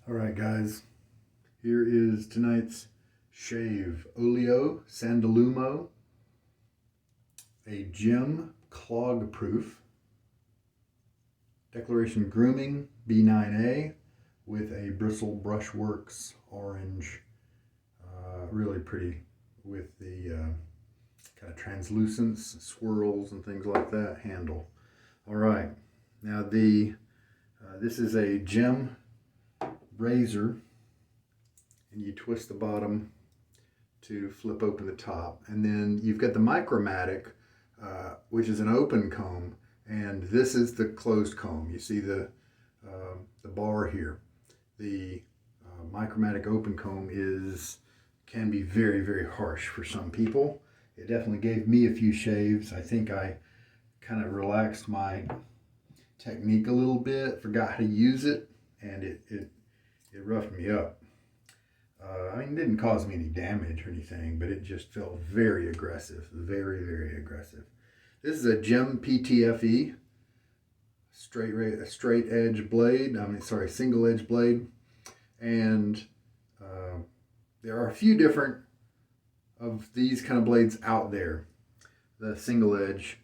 All right, guys, here is tonight's shave. Oleo Sandalumo, a GEM Clog Proof, Declaration Grooming B9A with a Bristle Brushwerks Ornge. Really pretty with the kind of translucence, swirls and things like that handle. All right, now this is a GEM razor, and you twist the bottom to flip open the top, and then you've got the Micromatic, which is an open comb, and this is the closed comb. You see the bar here. The Micromatic open comb can be very, very harsh for some people. It definitely gave me a few shaves. I think I kind of relaxed my technique a little bit, forgot how to use it, and it roughed me up. I mean, it didn't cause me any damage or anything, but it just felt very aggressive, very, very aggressive. This is a GEM PTFE, straight edge blade. Single edge blade. And there are a few different of these kind of blades out there. The single edge.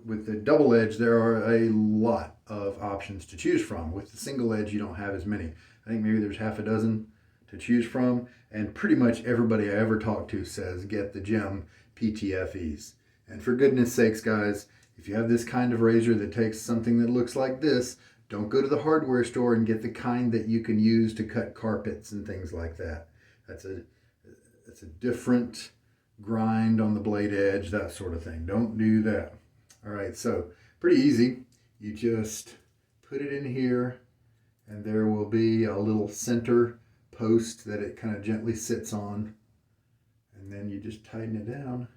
With the double edge, there are a lot of options to choose from. With the single edge, you don't have as many. I think maybe there's half a dozen to choose from, and pretty much everybody I ever talk to says get the GEM PTFEs. And for goodness sakes, guys, if you have this kind of razor that takes something that looks like this, don't go to the hardware store and get the kind that you can use to cut carpets and things like that. That's a different grind on the blade edge, that sort of thing. Don't do that. All right, so pretty easy. You just put it in here, and there will be a little center post that it kind of gently sits on, and then you just tighten it down.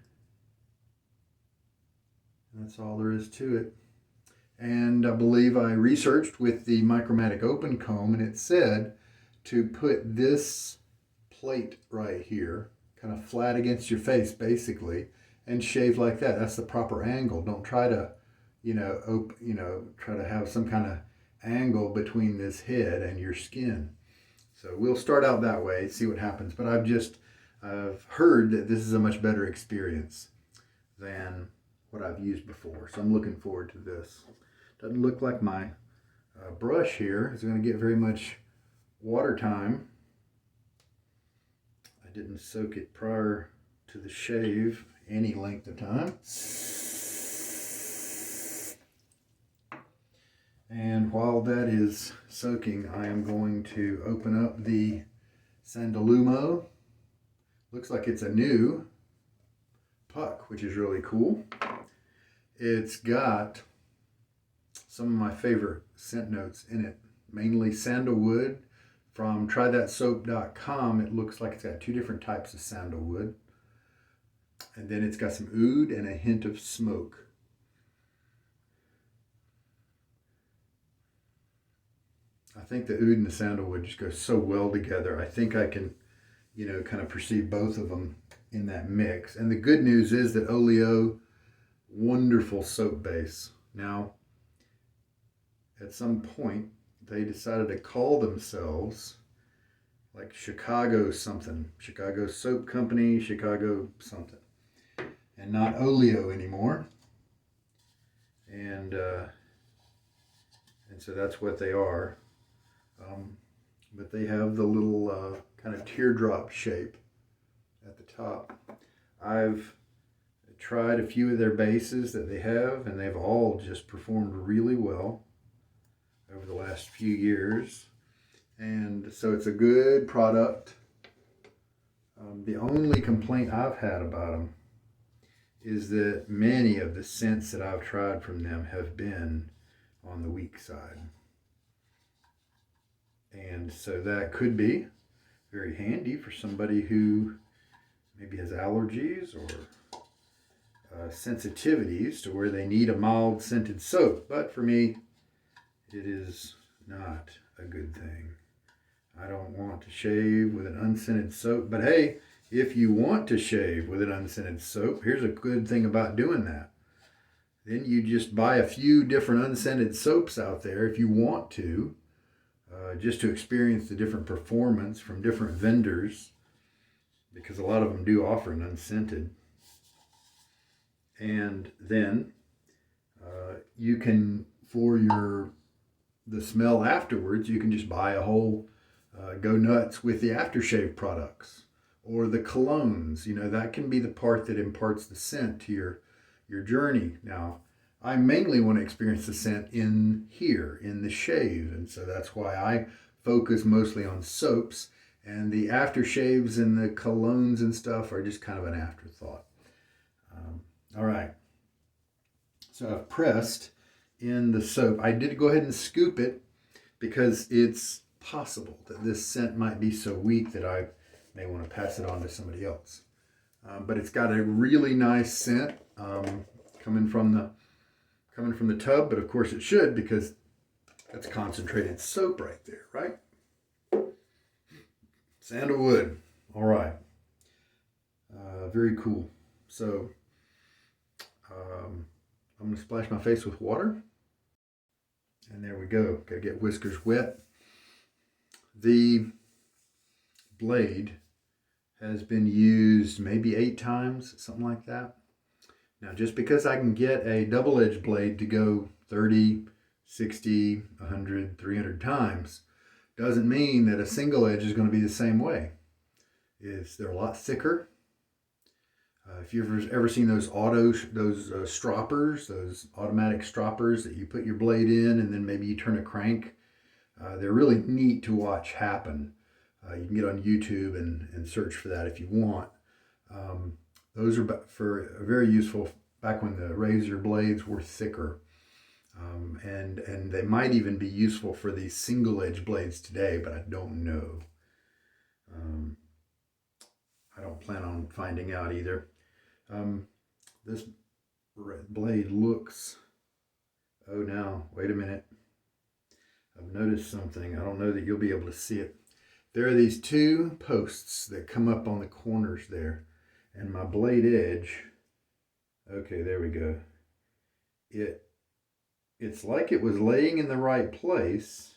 That's all there is to it. And I believe I researched with the Micromatic open comb, and it said to put this plate right here kind of flat against your face basically, and shave like that. That's the proper angle. Don't try to try to have some kind of angle between this head and your skin. So we'll start out that way, see what happens. But I've heard that this is a much better experience than what I've used before. So I'm looking forward to this. Doesn't look like my brush here is going to get very much water time. I didn't soak it prior to the shave any length of time. And while that is soaking, I am going to open up the Sandalumo. Looks like it's a new puck, which is really cool. It's got some of my favorite scent notes in it, mainly sandalwood. From trythatsoap.com, it looks like it's got two different types of sandalwood. And then it's got some oud and a hint of smoke. I think the oud and the sandalwood just go so well together. I think I can, kind of perceive both of them in that mix. And the good news is that Oleo, wonderful soap base. Now, at some point, they decided to call themselves like Chicago something. Chicago Soap Company, Chicago something. And not Oleo anymore. And so that's what they are. But they have the little kind of teardrop shape at the top. I've tried a few of their bases that they have, and they've all just performed really well over the last few years. And so it's a good product. The only complaint I've had about them is that many of the scents that I've tried from them have been on the weak side. And so that could be very handy for somebody who maybe has allergies or sensitivities to where they need a mild scented soap. But for me, it is not a good thing. I don't want to shave with an unscented soap. But hey, if you want to shave with an unscented soap, here's a good thing about doing that. Then you just buy a few different unscented soaps out there if you want to. just to experience the different performance from different vendors, because a lot of them do offer an unscented. And then you can, for the smell afterwards, you can just buy a whole, go nuts with the aftershave products or the colognes. You know, that can be the part that imparts the scent to your journey. Now, I mainly want to experience the scent in here, in the shave. And so that's why I focus mostly on soaps, and the aftershaves and the colognes and stuff are just kind of an afterthought. All right. So I've pressed in the soap. I did go ahead and scoop it because it's possible that this scent might be so weak that I may want to pass it on to somebody else. But it's got a really nice scent coming from the tub, but of course it should, because that's concentrated soap right there, right? Sandalwood. All right. Very cool. So I'm going to splash my face with water. And there we go. Got to get whiskers wet. The blade has been used maybe 8 times, something like that. Now, just because I can get a double-edged blade to go 30, 60, 100, 300 times doesn't mean that a single edge is going to be the same way. They're a lot thicker. If you've ever seen those stroppers, those automatic stroppers that you put your blade in and then maybe you turn a crank, they're really neat to watch happen. You can get on YouTube and search for that if you want. Those are very useful back when the razor blades were thicker. And they might even be useful for these single edge blades today, but I don't know. I don't plan on finding out either. This blade looks, oh now, wait a minute. I've noticed something. I don't know that you'll be able to see it. There are these 2 posts that come up on the corners there, and my blade edge, okay, there we go. It's like it was laying in the right place,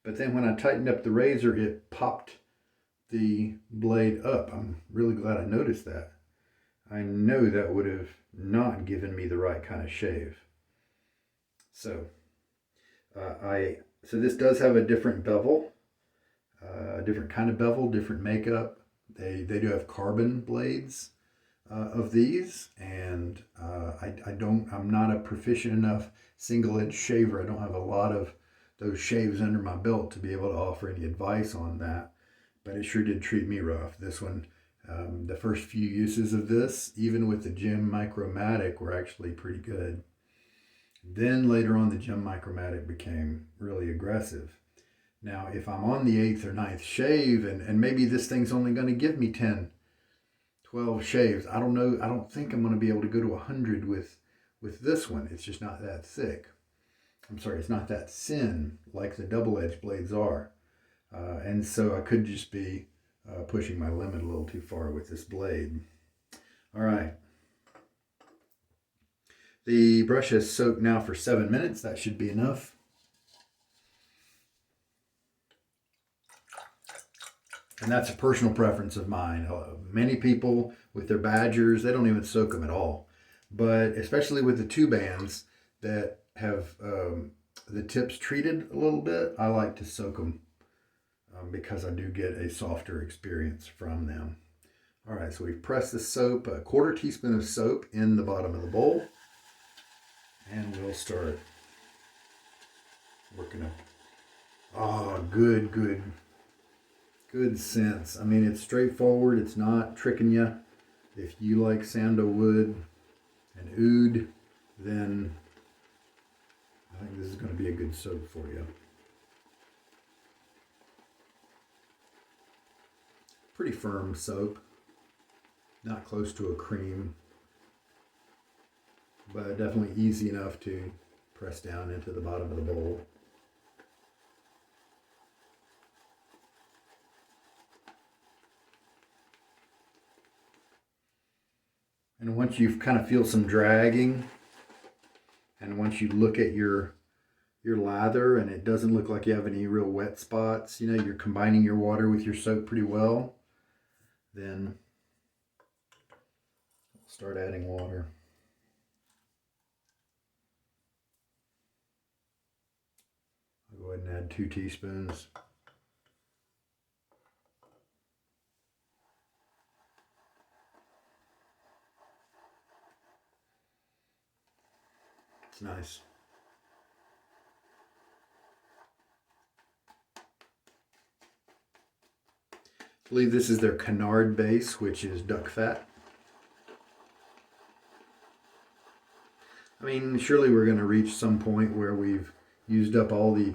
but then when I tightened up the razor, it popped the blade up. I'm really glad I noticed that. I know that would have not given me the right kind of shave. So, so this does have a different bevel, a different kind of bevel, different makeup. They do have carbon blades of these, and I'm not a proficient enough single edge shaver. I don't have a lot of those shaves under my belt to be able to offer any advice on that, but it sure did treat me rough. This one, the first few uses of this, even with the GEM Micromatic, were actually pretty good. Then later on, the GEM Micromatic became really aggressive. Now, if I'm on the 8th or 9th shave, and maybe this thing's only going to give me 10, 12 shaves, I don't know. I don't think I'm going to be able to go to 100 with this one. It's just not that thick. I'm sorry, it's not that thin like the double-edged blades are. And so I could just be pushing my limit a little too far with this blade. All right. The brush has soaked now for 7 minutes. That should be enough. And that's a personal preference of mine. Many people with their badgers, they don't even soak them at all. But especially with the 2 bands that have the tips treated a little bit, I like to soak them because I do get a softer experience from them. All right, so we've pressed the soap, a 1/4 teaspoon of soap in the bottom of the bowl. And we'll start working up. Oh, good scents. I mean, it's straightforward. It's not tricking you. If you like sandalwood and oud, then I think this is going to be a good soap for you. Pretty firm soap. Not close to a cream, but definitely easy enough to press down into the bottom of the bowl. And once you kind of feel some dragging, and once you look at your your lather and it doesn't look like you have any real wet spots, you know, you're combining your water with your soap pretty well, then start adding water. I'll go ahead and add 2 teaspoons. It's nice. I believe this is their canard base, which is duck fat. I mean, surely we're going to reach some point where we've used up all the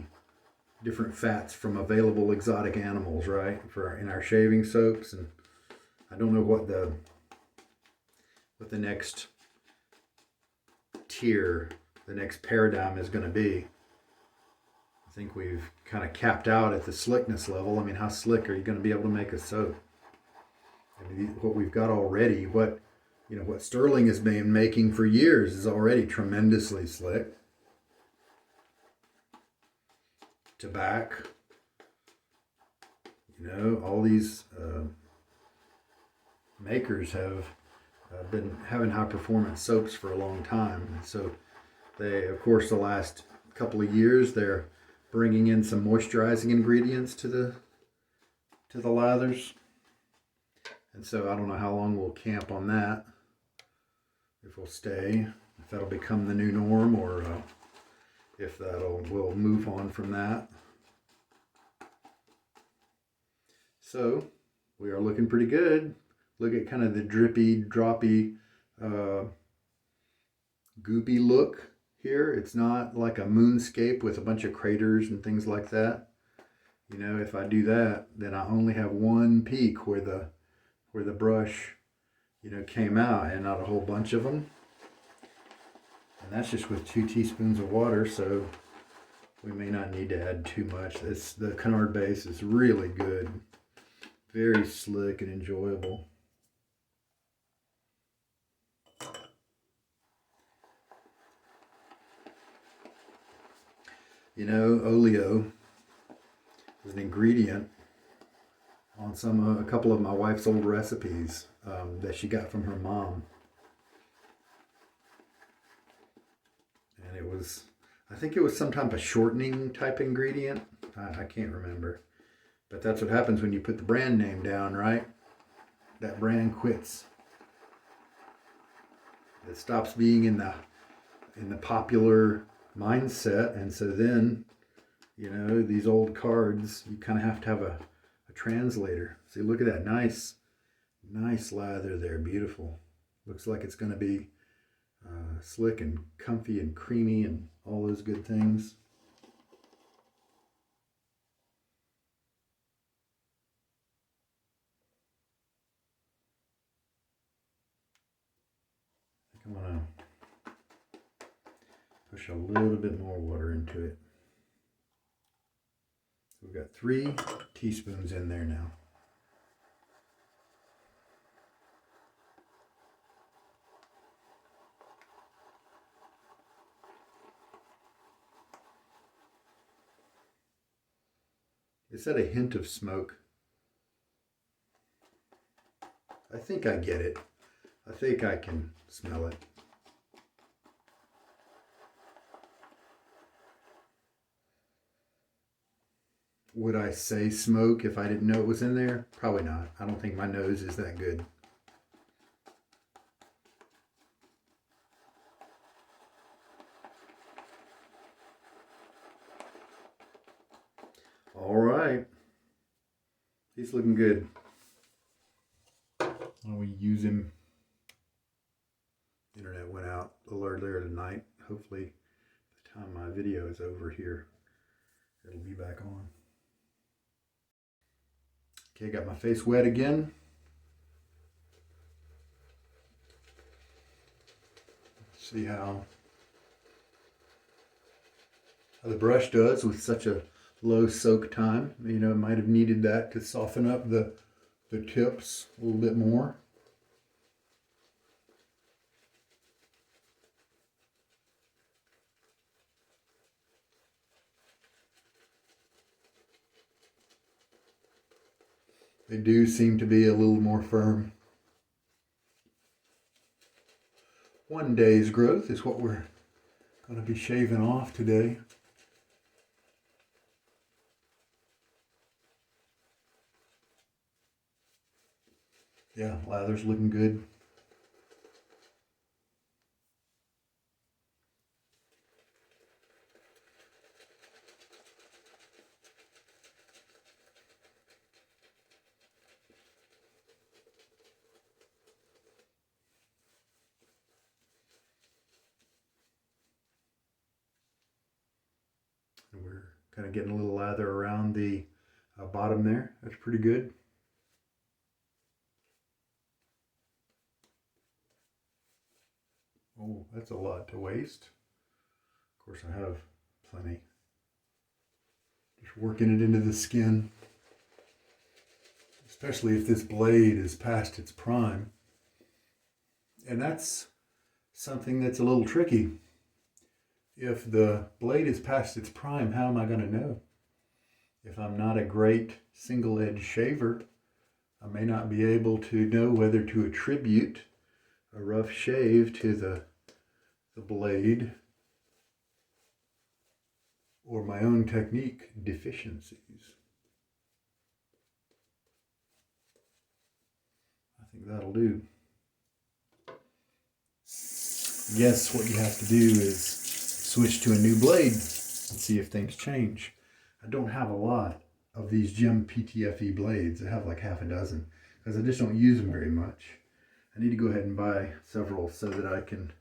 different fats from available exotic animals, right? In our shaving soaps, and I don't know what the next tier, the next paradigm is going to be. I think we've kind of capped out at the slickness level. I mean, how slick are you going to be able to make a soap? I mean, what we've got already, what Stirling has been making for years is already tremendously slick. To back, all these makers have been having high performance soaps for a long time. So they, of course, the last couple of years, they're bringing in some moisturizing ingredients to the lathers. And so I don't know how long we'll camp on that, if we'll stay, if that'll become the new norm, or if we'll move on from that. So we are looking pretty good. Look at kind of the drippy, droppy, goopy look here. It's not like a moonscape with a bunch of craters and things like that. If I do that, then I only have one peak where the brush, came out, and not a whole bunch of them. And that's just with 2 teaspoons of water, so we may not need to add too much. The canard base is really good. Very slick and enjoyable. Oleo is an ingredient on a couple of my wife's old recipes that she got from her mom. And I think it was some type of shortening type ingredient. I can't remember. But that's what happens when you put the brand name down, right? That brand quits. It stops being in the popular mindset, and so then, these old cards, you kind of have to have a translator. See, look at that nice lather there, beautiful. Looks like it's going to be slick and comfy and creamy and all those good things. I'm going to push a little bit more water into it. So we've got 3 teaspoons in there now. Is that a hint of smoke? I think I get it. I think I can smell it. Would I say smoke if I didn't know it was in there? Probably not. I don't think my nose is that good. All right. He's looking good. We use him. Internet went out a little earlier tonight. Hopefully, by the time my video is over here, it'll be back on. Okay, got my face wet again. See how the brush does with such a low soak time. It might have needed that to soften up the tips a little bit more. They do seem to be a little more firm. 1 day's growth is what we're going to be shaving off today. Yeah, lather's looking good. And we're kind of getting a little lather around the bottom there. That's pretty good. Oh, that's a lot to waste. Of course, I have plenty. Just working it into the skin. Especially if this blade is past its prime. And that's something that's a little tricky. If the blade is past its prime, how am I going to know? If I'm not a great single edge shaver, I may not be able to know whether to attribute a rough shave to the blade or my own technique deficiencies. I think that'll do. Yes, what you have to do is switch to a new blade and see if things change. I don't have a lot of these GEM PTFE blades. I have like half a dozen because I just don't use them very much. I need to go ahead and buy several so that I can,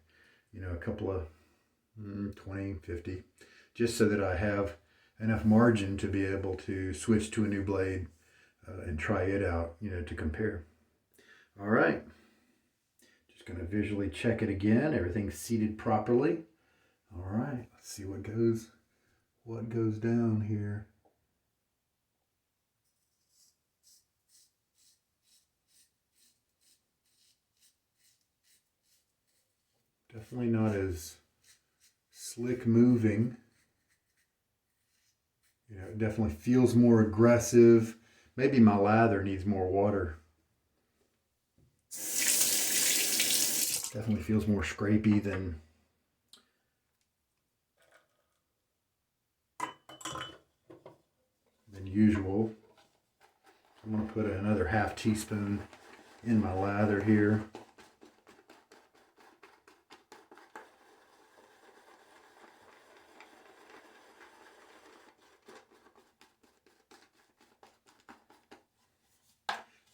you know, a couple of 20, 50, just so that I have enough margin to be able to switch to a new blade and try it out, you know, to compare. All right. Just going to visually check it again. Everything's seated properly. All right. Let's see what goes down here. Definitely not as slick moving. You know, it definitely feels more aggressive. Maybe my lather needs more water. Definitely feels more scrapey than usual. I'm going to put another ½ teaspoon in my lather here.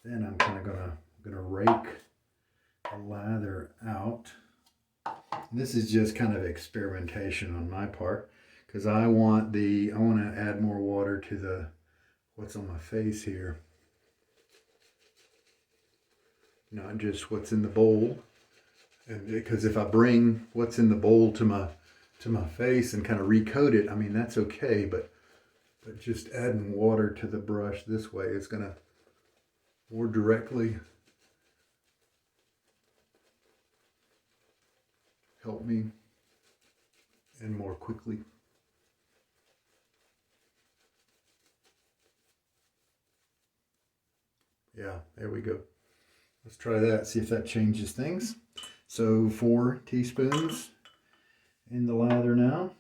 Then I'm kind of gonna rake the lather out. This is just kind of experimentation on my part because I want to add more water to what's on my face here, not just what's in the bowl. And because if I bring what's in the bowl to my face and kind of recoat it, I mean that's okay, but just adding water to the brush this way is gonna more directly help me and more quickly. Yeah, there we go. Let's try that, see if that changes things. So 4 teaspoons in the lather now.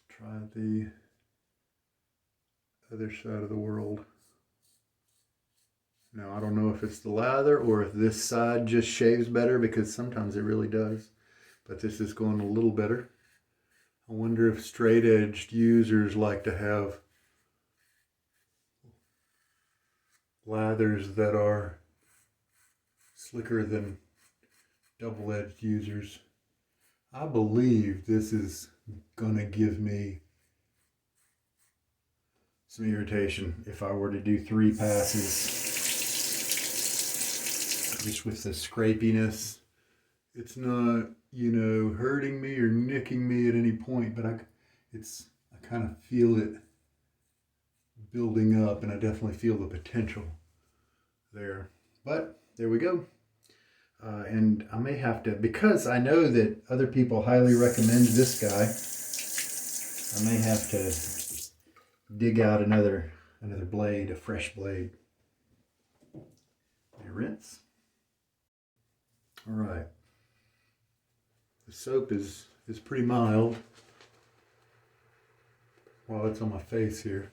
Try the other side of the world. Now, I don't know if it's the lather or if this side just shaves better, because sometimes it really does. But this is going a little better. I wonder if straight-edged users like to have lathers that are slicker than double-edged users. I believe this is gonna give me some irritation if I were to do 3 passes. Just with the scrapiness, it's not, you know, hurting me or nicking me at any point, but I kind of feel it building up, and I definitely feel the potential there. But there we go. And I may have to, because I know that other people highly recommend this guy, I may have to dig out another blade, a fresh blade. Let me rinse. All right. The soap is pretty mild. While it's on my face here,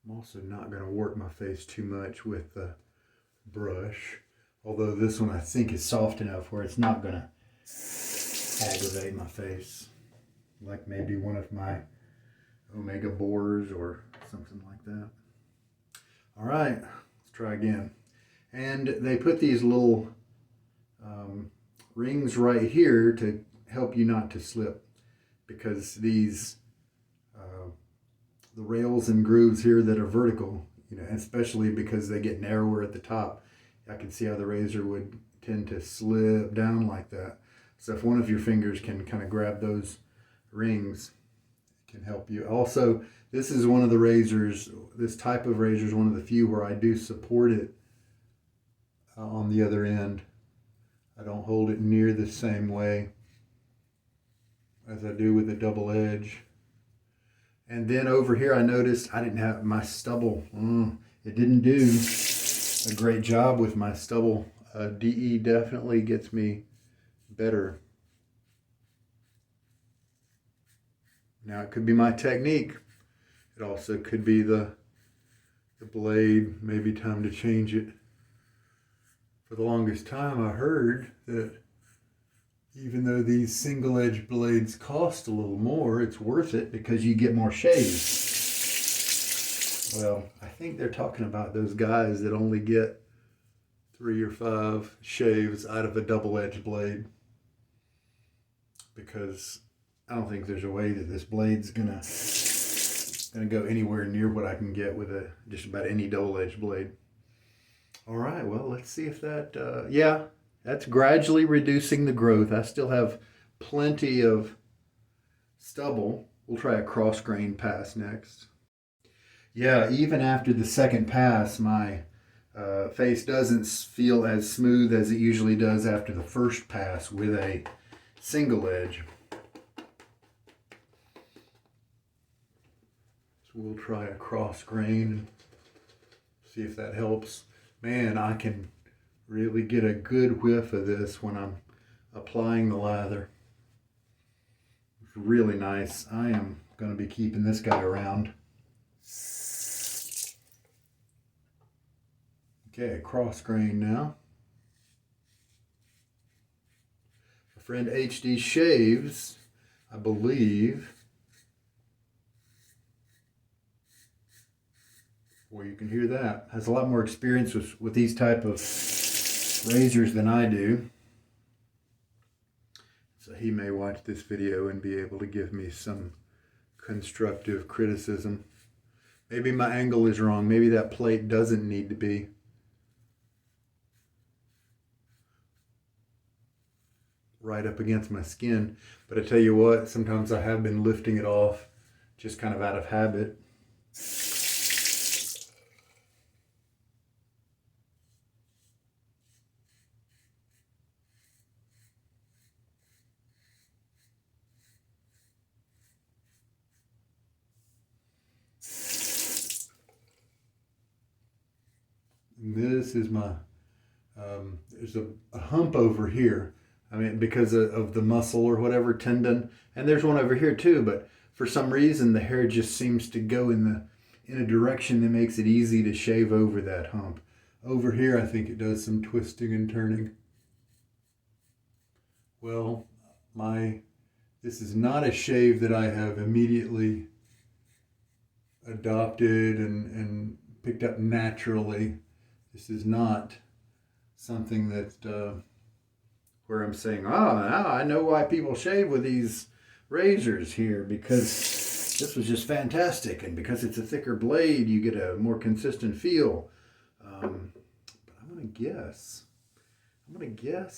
I'm also not going to work my face too much with the brush. Although this one I think is soft enough where it's not going to aggravate my face. Like maybe one of my Omega borers or something like that. All right, let's try again. And they put these little rings right here to help you not to slip, because these the rails and grooves here that are vertical, you know, especially because they get narrower at the top, I can see how the razor would tend to slip down like that. So if one of your fingers can kind of grab those rings, it can help you. Also, this is one of the razors, this type of razor is one of the few where I do support it on the other end. I don't hold it near the same way as I do with the double edge. And then over here I noticed I didn't have my stubble. It didn't do a great job with my stubble. DE definitely gets me better. Now it could be my technique. It also could be the blade. Maybe time to change it. For the longest time I heard that even though these single edge blades cost a little more, it's worth it because you get more shaves. Well, I think they're talking about those guys that only get 3 or 5 shaves out of a double edge blade, because I don't think there's a way that this blade's gonna go anywhere near what I can get with just about any double edge blade. All right, well, let's see if that, yeah, that's gradually reducing the growth. I still have plenty of stubble. We'll try a cross grain pass next. Yeah, even after the second pass, my face doesn't feel as smooth as it usually does after the first pass with a single edge. So we'll try a cross grain and see if that helps. Man, I can really get a good whiff of this when I'm applying the lather. It's really nice. I am going to be keeping this guy around. Okay, cross grain now. My friend HD Shaves, I believe. Well, you can hear that. Has a lot more experience with these type of razors than I do. So he may watch this video and be able to give me some constructive criticism. Maybe my angle is wrong. Maybe that plate doesn't need to be right up against my skin. But I tell you what, sometimes I have been lifting it off just kind of out of habit. This is my, there's a hump over here. I mean, because of the muscle or whatever, tendon. And there's one over here too, but for some reason the hair just seems to go in a direction that makes it easy to shave over that hump. Over here, I think it does some twisting and turning. Well, this is not a shave that I have immediately adopted and picked up naturally. This is not something that where I'm saying, now I know why people shave with these razors here, because this was just fantastic, and because it's a thicker blade, you get a more consistent feel. But I'm gonna guess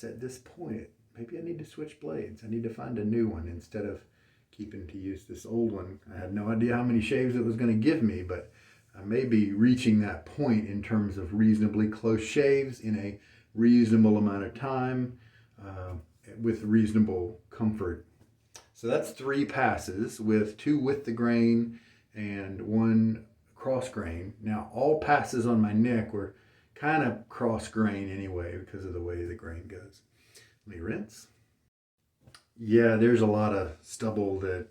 at this point, maybe I need to switch blades. I need to find a new one instead of keeping to use this old one. I had no idea how many shaves it was going to give me, but I may be reaching that point in terms of reasonably close shaves in a reasonable amount of time with reasonable comfort. So that's 3 passes with 2 with the grain and 1 cross grain. Now all passes on my neck were kind of cross grain anyway because of the way the grain goes. Let me rinse. Yeah, there's a lot of stubble that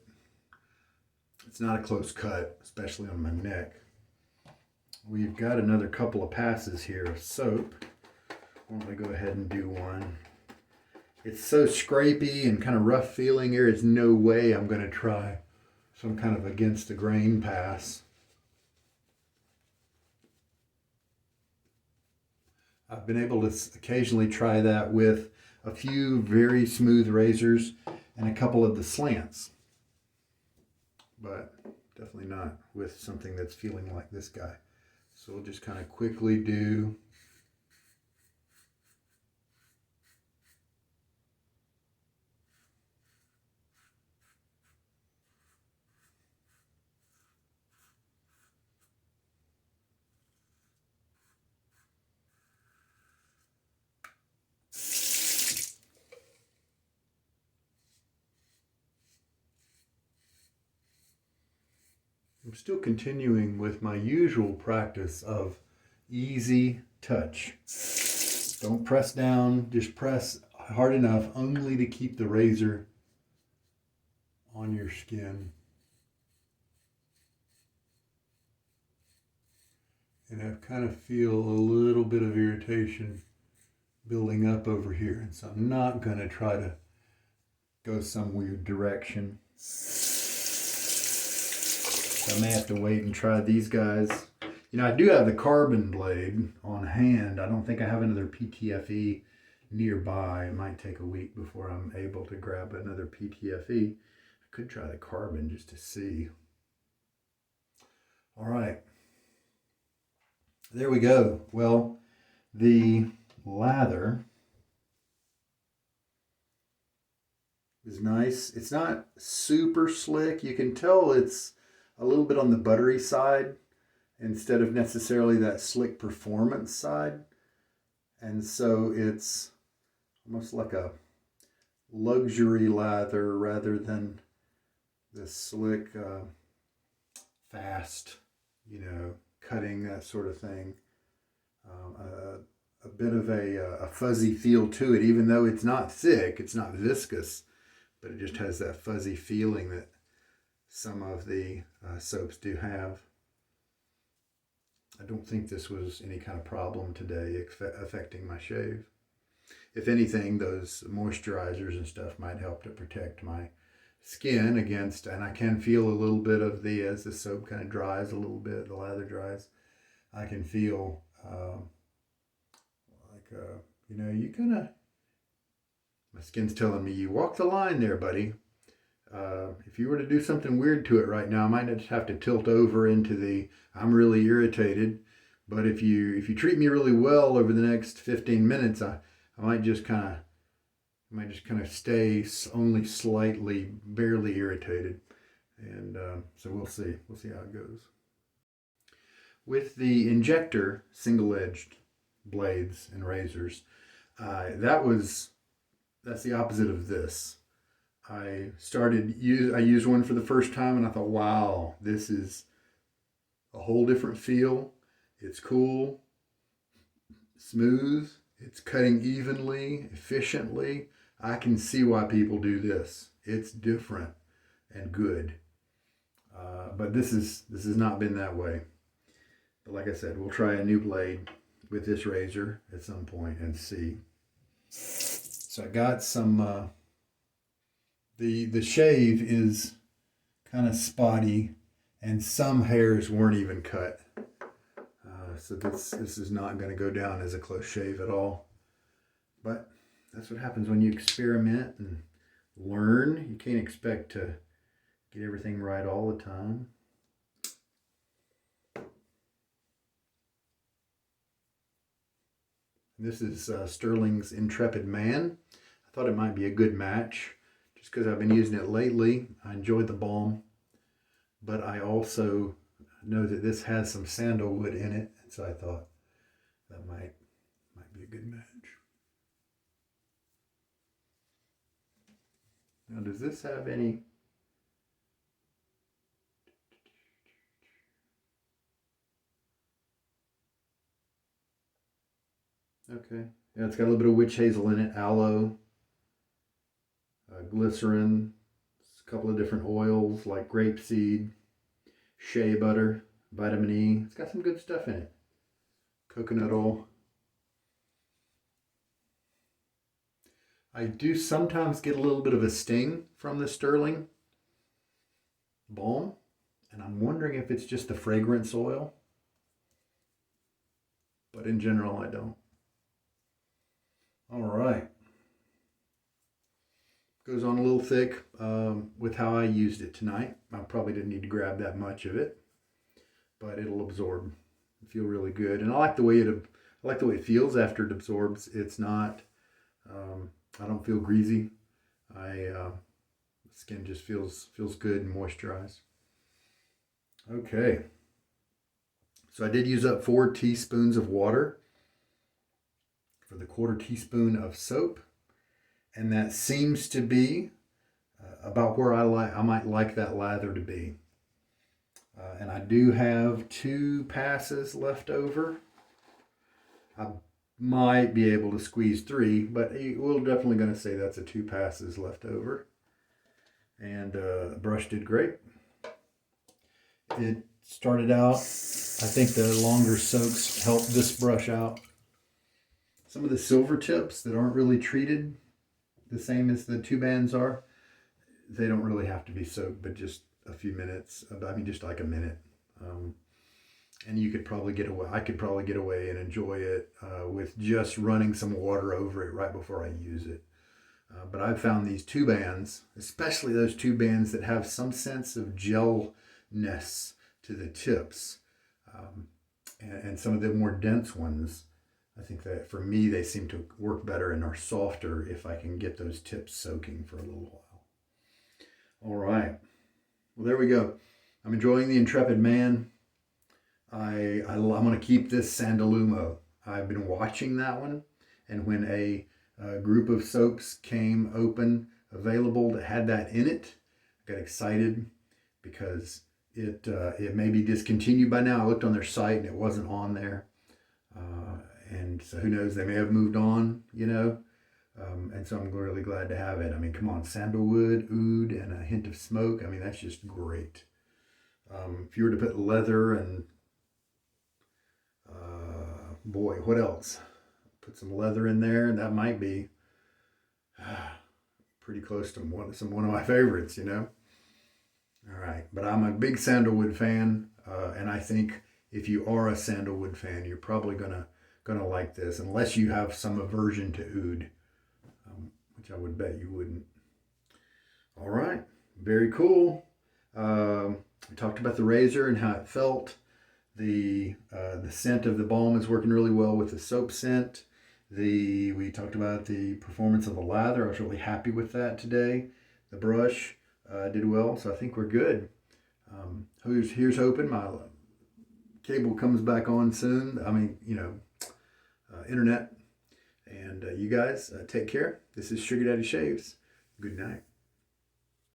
it's not a close cut, especially on my neck. We've got another couple of passes here of soap. Why don't we go ahead and do one? It's so scrapey and kind of rough feeling. There is no way I'm going to try some kind of against the grain pass. I've been able to occasionally try that with a few very smooth razors and a couple of the slants, but definitely not with something that's feeling like this guy. So we'll just kind of quickly do I'm still continuing with my usual practice of easy touch. Don't press down, just press hard enough only to keep the razor on your skin. And I kind of feel a little bit of irritation building up over here. And so I'm not going to try to go some weird direction. I may have to wait and try these guys. You know, I do have the carbon blade on hand. I don't think I have another PTFE nearby. It might take a week before I'm able to grab another PTFE. I could try the carbon just to see. All right. There we go. Well, the lather is nice. It's not super slick. You can tell it's a little bit on the buttery side instead of necessarily that slick performance side. And so it's almost like a luxury lather rather than the slick, fast, cutting, that sort of thing. A bit of a fuzzy feel to it, even though it's not thick, it's not viscous, but it just has that fuzzy feeling that some of the soaps do have. I don't think this was any kind of problem today affecting my shave. If anything, those moisturizers and stuff might help to protect my skin against, and I can feel a little bit of as the soap kind of dries a little bit, the lather dries, I can feel you kind of, my skin's telling me, you walk the line there, buddy. If you were to do something weird to it right now, I might just have to tilt over into the I'm really irritated. But if you treat me really well over the next 15 minutes, I might just kind of stay only slightly, barely irritated. And so we'll see how it goes. With the injector single-edged blades and razors, that's the opposite of this. I used one for the first time and I thought, wow, this is a whole different feel. It's cool, smooth, it's cutting evenly, efficiently. I can see why people do this. It's different and good. But this has not been that way. But like I said, we'll try a new blade with this razor at some point and see. So I got some, the shave is kind of spotty and some hairs weren't even cut. So this is not going to go down as a close shave at all. But that's what happens when you experiment and learn. You can't expect to get everything right all the time. This is Stirling's Intrepid Man. I thought it might be a good match just because I've been using it lately. I enjoy the balm, but I also know that this has some sandalwood in it, and so I thought that might be a good match. Now, does this have any? Okay. Yeah, it's got a little bit of witch hazel in it, aloe, glycerin, a couple of different oils like grapeseed, shea butter, vitamin E. It's got some good stuff in it. Coconut oil. I do sometimes get a little bit of a sting from the Stirling balm, and I'm wondering if it's just the fragrance oil, but in general I don't. All right. Goes on a little thick with how I used it tonight. I probably didn't need to grab that much of it, but it'll absorb. Feel really good, and I like the way it feels after it absorbs. It's not. I don't feel greasy. Skin just feels good and moisturized. Okay. So I did use up 4 teaspoons of water for the 1/4 teaspoon of soap, and that seems to be about where I might like that lather to be. And I do have 2 passes left over. I might be able to squeeze 3, but we're definitely going to say that's a 2 passes left over. And the brush did great. It started out, I think the longer soaks helped this brush out. Some of the silver tips that aren't really treated the same as the 2 bands are, they don't really have to be soaked, but just a few minutes. I mean, just like a minute. And you could probably get away. I could probably get away and enjoy it with just running some water over it right before I use it. But I've found these 2 bands, especially those 2 bands that have some sense of gelness to the tips, and some of the more dense ones. I think that for me, they seem to work better and are softer if I can get those tips soaking for a little while. All right. Well, there we go. I'm enjoying the Intrepid Man. I'm going to keep this Sandalumo. I've been watching that one, and when a group of soaps came open available that had that in it, I got excited because it may be discontinued by now. I looked on their site and it wasn't on there, and so who knows, they may have moved on, you know. And so I'm really glad to have it. I mean, come on, sandalwood, oud, and a hint of smoke. I mean, that's just great. If you were to put leather and boy, what else? Put some leather in there, and that might be pretty close to one of my favorites, you know. All right, but I'm a big sandalwood fan, and I think if you are a sandalwood fan, you're probably gonna like this, unless you have some aversion to oud, which I would bet you wouldn't. All right, very cool. We talked about the razor and how it felt. The scent of the balm is working really well with the soap scent. We talked about the performance of the lather. I was really happy with that today. The brush did well, so I think we're good. Here's hoping my cable comes back on soon. I mean, you know, internet. And you guys take care. This is Sugar Daddy Shaves. Good night.